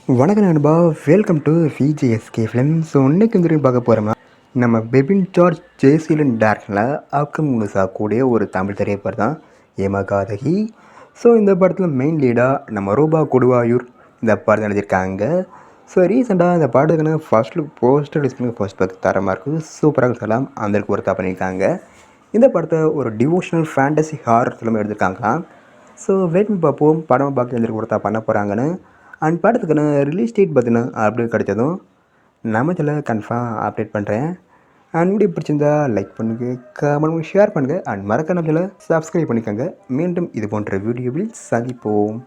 வணக்கம் நண்பா, welcome to VJSK film. So இன்னைக்கு வந்து பார்க்க போகிறோம்னா நம்ம பெபின் ஜார்ஜ் ஜெயசீலன் டேரக்டரில் அப்கம் முழுசாக கூடிய ஒரு தமிழ் திரைப்படம் தான் ஏமகாதகி. ஸோ இந்த படத்தில் மெயின் லீடாக நம்ம ரூபா கொடுவாயூர் இந்த படத்தை எழுதியிருக்காங்க. ஸோ ரீசெண்டாக இந்த படத்துக்குன்னு first look poster display first பார்த்து தரமாக இருக்குது, சூப்பராக சொல்லலாம். அந்த ஒருத்தா பண்ணியிருக்காங்க. இந்த படத்தை ஒரு டிவோஷனல் ஃபேண்டசி ஹாரர் ஃபிலிம் எடுத்திருக்காங்களாம். ஸோ வெயிட் பண்ணி பார்ப்போம் படம் பார்க்க எழுந்திருக்கு ஒருத்தா பண்ண போகிறாங்கன்னு. அண்ட் படத்துக்குன்னு ரிலீஸ் டேட் பார்த்தீங்கன்னா அப்டேட் கிடைச்சதும் நம்ம இதில் கன்ஃபார்ம் அப்டேட் பண்ணுறேன். அண்ட் வீடியோ பிடிச்சிருந்தா லைக் பண்ணுங்கள், கமெண்ட் ஷேர் பண்ணுங்கள், அண்ட் மறக்காம இதில் சப்ஸ்கிரைப் பண்ணிக்கோங்க. மீண்டும் இது போன்ற வீடியோவில் சந்திப்போம்.